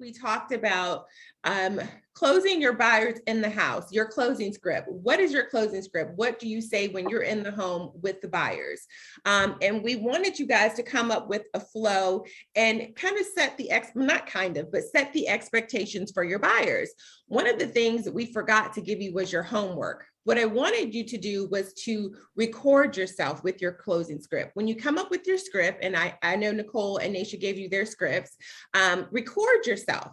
we talked about closing your buyers in the house, your closing script. What is your closing script? What do you say when you're in the home with the buyers? And we wanted you guys to come up with a flow and kind of set the set the expectations for your buyers. One of the things that we forgot to give you was your homework. What I wanted you to do was to record yourself with your closing script. When you come up with your script, and I know Nicole and Naisha gave you their scripts, record yourself,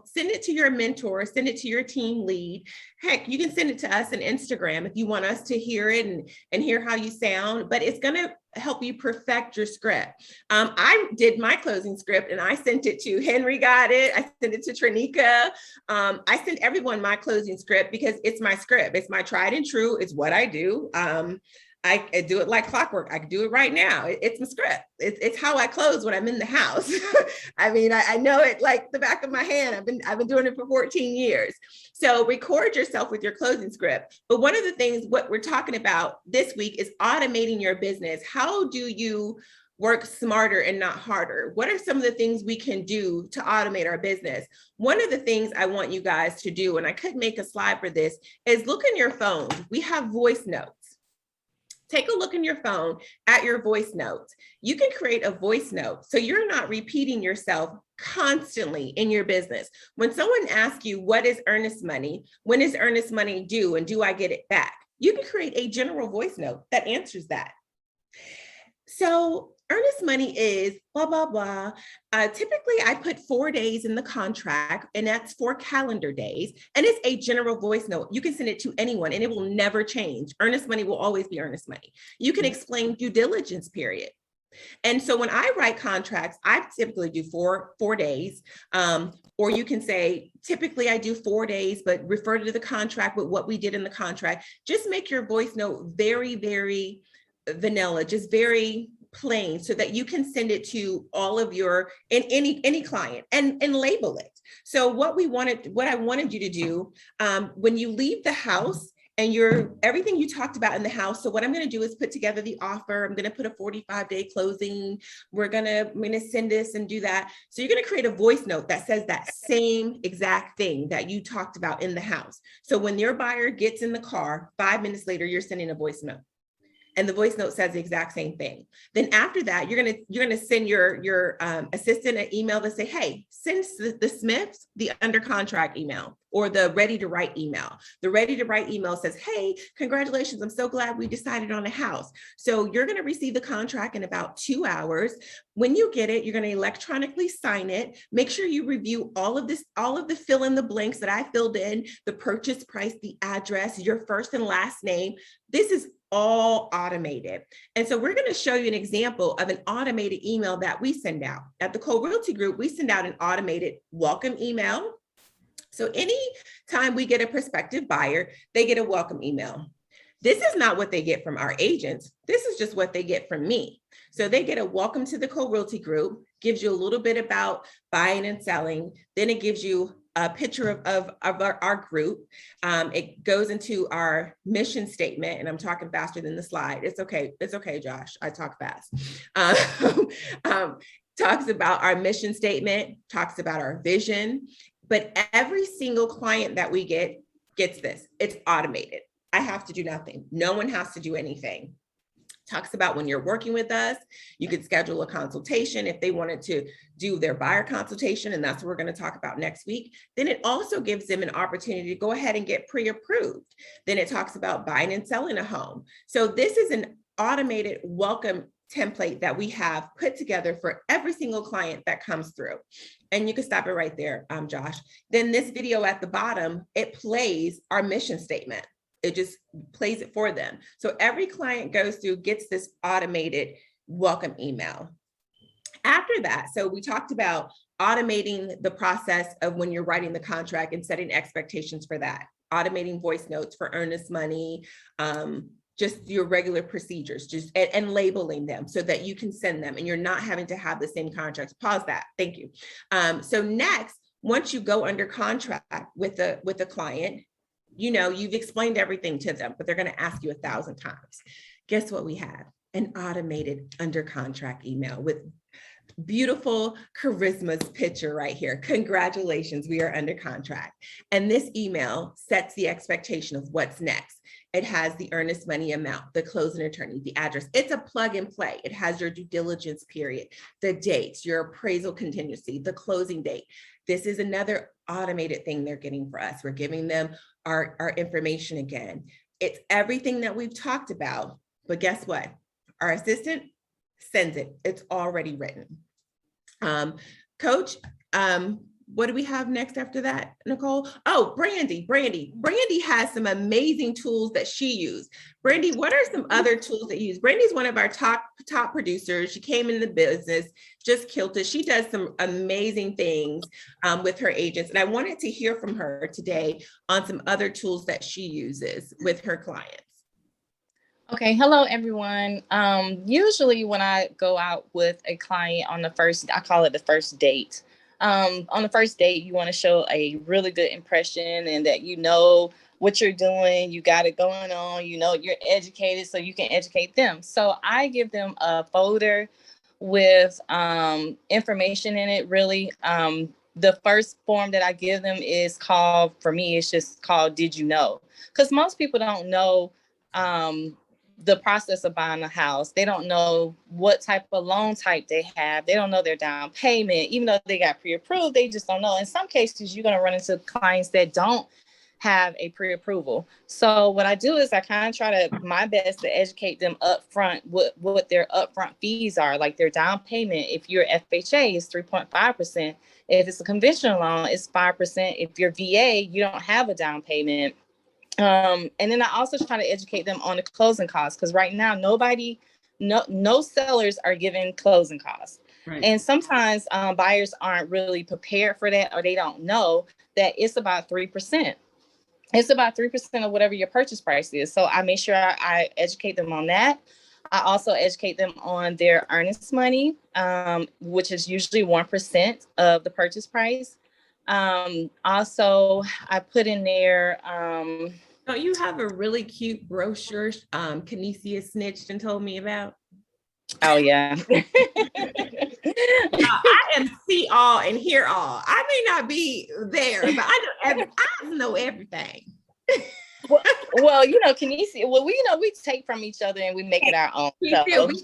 send it to your mentor, send it to your team lead. Heck, you can send it to us on Instagram if you want us to hear it and hear how you sound, but it's gonna help you perfect your script. I did my closing script and I sent it to Henry, got it. I sent it to Trinika. I sent everyone my closing script because it's my script. It's my tried and true. It's what I do. I do it like clockwork. I can do it right now. It's my script. It's how I close when I'm in the house. I mean, I know it like the back of my hand. I've been doing it for 14 years. So record yourself with your closing script. But one of the things what we're talking about this week is automating your business. How do you work smarter and not harder? What are some of the things we can do to automate our business? One of the things I want you guys to do, and I could make a slide for this, is look in your phone. We have voice notes. Take a look in your phone at your voice notes. You can create a voice note so you're not repeating yourself constantly in your business. When someone asks you, what is earnest money? When is earnest money due? And do I get it back? You can create a general voice note that answers that. So earnest money is blah, blah, blah. Typically, I put 4 days in the contract, and that's 4 calendar days. And it's a general voice note. You can send it to anyone, and it will never change. Earnest money will always be earnest money. You can explain due diligence period. And so when I write contracts, I typically do four days. Or you can say, typically I do 4 days, but refer to the contract with what we did in the contract. Just make your voice note very, very vanilla, just very plain, so that you can send it to all of your any client and label it. So what I wanted you to do when you leave the house and everything you talked about in the house. So what I'm going to do is put together the offer. I'm going to put a 45-day closing. I'm going to send this and do that. So you're going to create a voice note that says that same exact thing that you talked about in the house. So when your buyer gets in the car, 5 minutes later, you're sending a voice note. And the voice note says the exact same thing. Then after that, you're gonna send your assistant an email to say, hey, send the Smiths the under contract email or the ready to write email. The ready to write email says, hey, congratulations, I'm so glad we decided on a house. So you're gonna receive the contract in about 2 hours. When you get it, you're gonna electronically sign it. Make sure you review all of the fill in the blanks that I filled in, the purchase price, the address, your first and last name. This is all automated. And so we're going to show you an example of an automated email that we send out. At the Cole Realty Group, we send out an automated welcome email. So anytime we get a prospective buyer, they get a welcome email. This is not what they get from our agents. This is just what they get from me. So they get a welcome to the Cole Realty Group, gives you a little bit about buying and selling. Then it gives you a picture of our group. It goes into our mission statement, and I'm talking faster than the slide. It's okay, Josh. I talk fast. Talks about our mission statement, talks about our vision, but every single client that we gets this. It's automated. I have to do nothing. No one has to do anything. Talks about when you're working with us, you could schedule a consultation if they wanted to do their buyer consultation, and that's what we're going to talk about next week. Then it also gives them an opportunity to go ahead and get pre-approved. Then it talks about buying and selling a home. So this is an automated welcome template that we have put together for every single client that comes through. And you can stop it right there, Josh. Then this video at the bottom, it plays our mission statement. It just plays it for them. So every client goes through, gets this automated welcome email. After that, so we talked about automating the process of when you're writing the contract and setting expectations for that, automating voice notes for earnest money, just your regular procedures, and labeling them so that you can send them and you're not having to have the same contracts. Pause that. Thank you. So next, once you go under contract with the client, you've explained everything to them, but they're going to ask you 1,000 times. Guess what we have? An automated under contract email with Beautiful charisma's picture right here. Congratulations, we are under contract. And this email sets the expectation of what's next. It has the earnest money amount, the closing attorney, the address. It's a plug and play. It has your due diligence period, the dates, your appraisal contingency, the closing date. This is another automated thing they're getting for us. We're giving them our information again. It's everything that we've talked about, but guess what? Our assistant sends it. It's already written. Coach, what do we have next after that, Nicole? Oh, Brandy has some amazing tools that she used. Brandy, what are some other tools that you use? Brandy's one of our top producers. She came in the business, just killed it. She does some amazing things with her agents. And I wanted to hear from her today on some other tools that she uses with her clients. Okay, hello everyone. Usually when I go out with a client on the first, I call it the first date. On the first date, you want to show a really good impression and that you know what you're doing, you got it going on, you know you're educated so you can educate them. So I give them a folder with information in it, really. The first form that I give them is called, for me, it's just called Did You Know? Because most people don't know the process of buying a house. They don't know what type of loan type they have. They don't know their down payment. Even though they got pre-approved, they just don't know. In some cases, you're going to run into clients that don't have a pre-approval. So what I do is I kind of try to my best to educate them up front what their upfront fees are, like their down payment. If you're FHA, it's 3.5%. If it's a conventional loan, it's 5%. If you're VA, you don't have a down payment. And then I also try to educate them on the closing costs, because right now no sellers are giving closing costs. Right. And sometimes buyers aren't really prepared for that, or they don't know that it's about 3%. It's about 3% of whatever your purchase price is. So I make sure I educate them on that. I also educate them on their earnest money, which is usually 1% of the purchase price. Also, I put in there. Don't you have a really cute brochure Canisia snitched and told me about? Oh, yeah. I am see all and hear all. I may not be there, but I know everything. Well, Canisia, we take from each other and we make it our own. We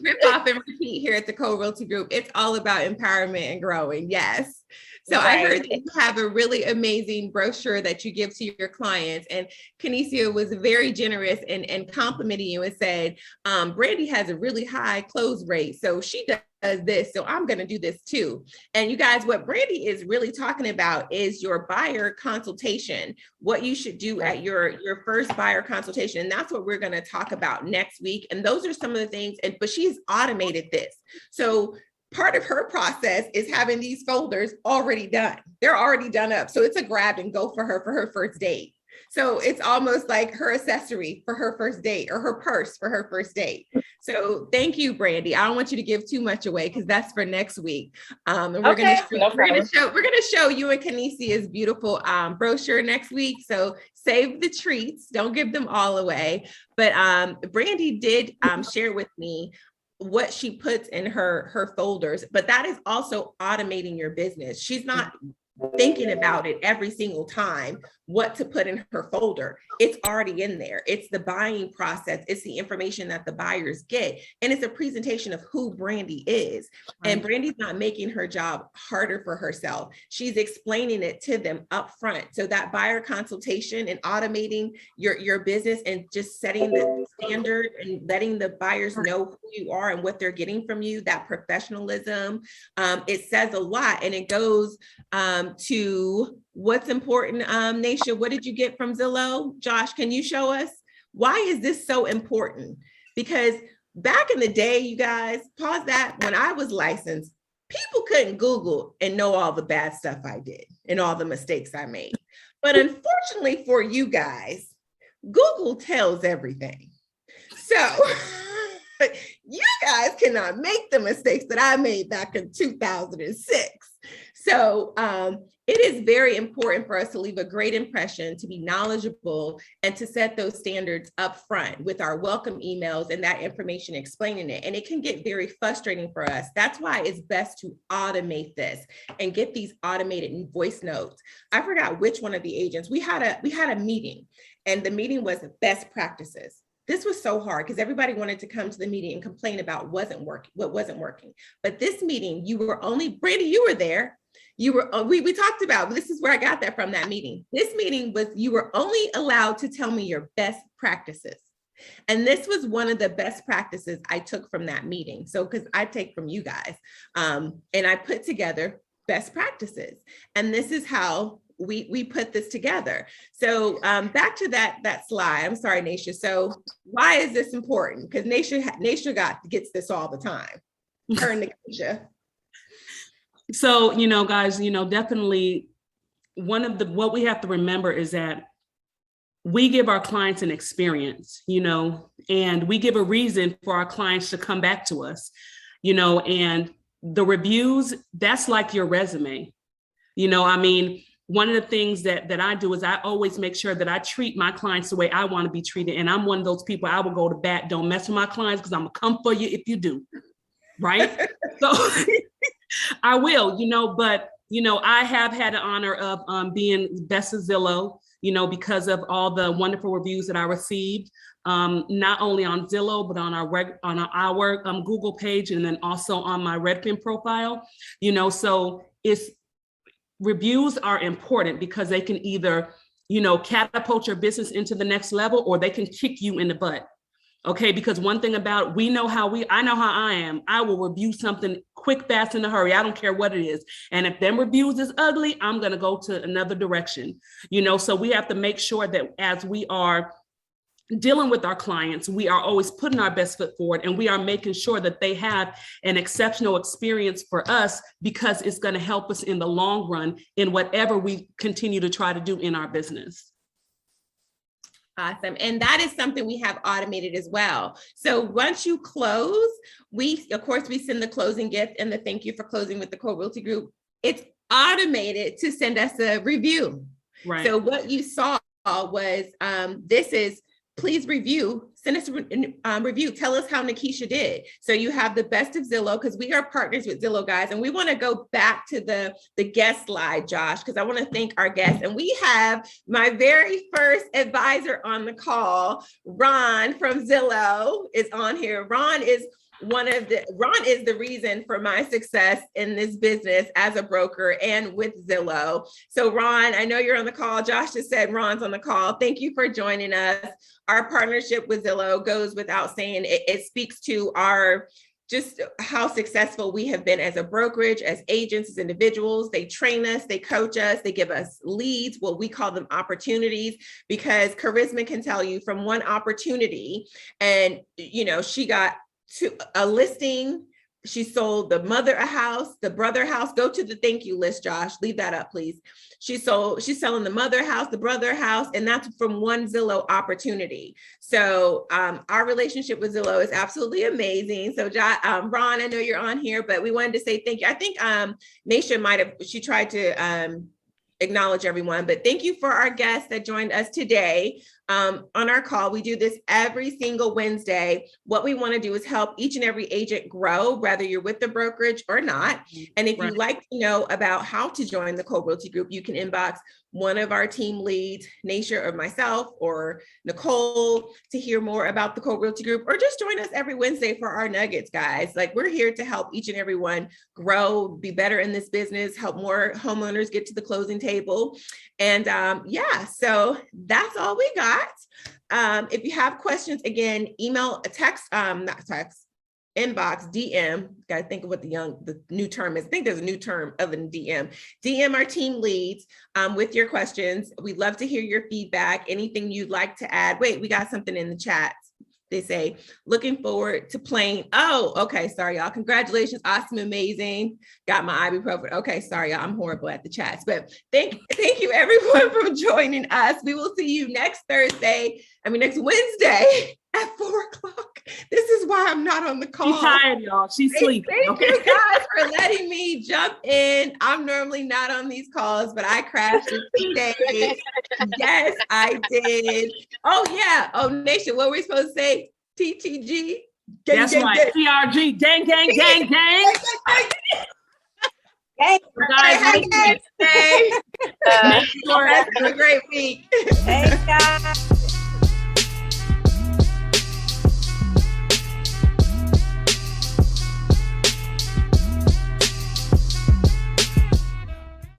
rip off and repeat here at the Co-Realty Group. It's all about empowerment and growing. Yes. So right. I heard that you have a really amazing brochure that you give to your clients. And Canisia was very generous and complimenting you and said, Brandy has a really high close rate. So she does this, so I'm going to do this too. And you guys, what Brandy is really talking about is your buyer consultation, what you should do at your first buyer consultation. And that's what we're going to talk about next week. And those are some of the things, but she's automated this. So part of her process is having these folders already done. They're already done up. So it's a grab and go for her first date. So it's almost like her accessory for her first date, or her purse for her first date. So thank you, Brandy. I don't want you to give too much away because that's for next week. And we're going to show you and Canisia's beautiful brochure next week. So save the treats. Don't give them all away. But Brandy did share with me what she puts in her folders, but that is also automating your business. She's not thinking about it every single time what to put in her folder. It's already in there. It's the buying process. It's the information that the buyers get. And it's a presentation of who Brandy is. Right. And Brandy's not making her job harder for herself. She's explaining it to them up front. So that buyer consultation and automating your business and just setting the standard and letting the buyers know who you are and what they're getting from you, that professionalism, it says a lot. And it goes to what's important. Naisha, what did you get from Zillow? Josh, can you show us? Why is this so important? Because back in the day, you guys, pause that, when I was licensed, people couldn't Google and know all the bad stuff I did and all the mistakes I made. But unfortunately for you guys, Google tells everything. So you guys cannot make the mistakes that I made back in 2006. So It is very important for us to leave a great impression, to be knowledgeable, and to set those standards up front with our welcome emails and that information explaining it. And it can get very frustrating for us. That's why it's best to automate this and get these automated voice notes. I forgot which one of the agents, we had a meeting, and the meeting was best practices. This was so hard because everybody wanted to come to the meeting and complain about what wasn't working. But this meeting, you were only, Brandy, you were there. We talked about, this is where I got that from, that meeting. This meeting was, you were only allowed to tell me your best practices. And this was one of the best practices I took from that meeting. So, because I take from you guys, and I put together best practices. And this is how we put this together. So back to that slide. I'm sorry, Naisha. So why is this important? Because Naisha gets this all the time. Her and Naisha. So, guys, definitely what we have to remember is that we give our clients an experience, and we give a reason for our clients to come back to us, and the reviews, that's like your resume. One of the things that I do is I always make sure that I treat my clients the way I want to be treated. And I'm one of those people, I will go to bat, don't mess with my clients because I'm gonna come for you if you do, right? So I will, but, I have had the honor of being best of Zillow, because of all the wonderful reviews that I received, not only on Zillow, but on our Google page, and then also on my Redfin profile, so reviews are important because they can either, catapult your business into the next level, or they can kick you in the butt. Okay, because one thing about, I know how I am. I will review something quick, fast, in a hurry. I don't care what it is. And if them reviews is ugly, I'm going to go to another direction. So we have to make sure that as we are dealing with our clients, we are always putting our best foot forward, and we are making sure that they have an exceptional experience for us, because it's going to help us in the long run in whatever we continue to try to do in our business. Awesome. And that is something we have automated as well. So once you close, we send the closing gift and the thank you for closing with the Co-Realty Group. It's automated to send us a review. Right. So what you saw was, please send us a review. Tell us how Nikisha did. So you have the best of Zillow, because we are partners with Zillow, guys. And we want to go back to the guest slide, Josh, because I want to thank our guests. And we have my very first advisor on the call, Ron from Zillow, is on here. Ron is the reason for my success in this business as a broker and with Zillow. So Ron, I know you're on the call. Josh just said Ron's on the call. Thank you for joining us. Our partnership with Zillow goes without saying. It speaks to just how successful we have been as a brokerage, as agents, as individuals. They train us, they coach us, they give us leads, what we call them opportunities, because Charisma can tell you from one opportunity, and she got to a listing, she sold the mother a house, the brother house. Go to the thank you list, Josh. Leave that up, please. She's selling the mother house, the brother house, and that's from one Zillow opportunity. So our relationship with Zillow is absolutely amazing. So Ron, I know you're on here, but we wanted to say thank you. I think Naisha she tried to acknowledge everyone, but thank you for our guests that joined us today. On our call, we do this every single Wednesday. What we want to do is help each and every agent grow, whether you're with the brokerage or not. And if you'd like to know about how to join the Co-Realty Group, you can inbox one of our team leads, Naisha or myself or Nicole, to hear more about the Co-Realty Group, or just join us every Wednesday for our nuggets, guys. Like, we're here to help each and every one grow, be better in this business, help more homeowners get to the closing table. And so that's all we got. If you have questions, again, email, inbox, DM. Got to think of what the new term is. I think there's a new term other than DM. DM our team leads with your questions. We'd love to hear your feedback. Anything you'd like to add. Wait, we got something in the chat. They say, looking forward to playing. Oh, okay. Sorry, y'all. Congratulations. Awesome. Amazing. Got my ibuprofen. Okay. Sorry, y'all. I'm horrible at the chats, but thank you everyone for joining us. We will see you next Thursday, next Wednesday at 4:00. This is why I'm not on the call. She's tired, y'all. She's sleeping. Thank you guys for letting me jump in. I'm normally not on these calls, but I crashed it today. Yes, I did. Oh, yeah. Oh, Nation, what were we supposed to say? TTG? Gang, That's gang, right. gang. TRG. Gang, gang, gang, gang. Hey, Guys, make sure have a great week. Hey, guys.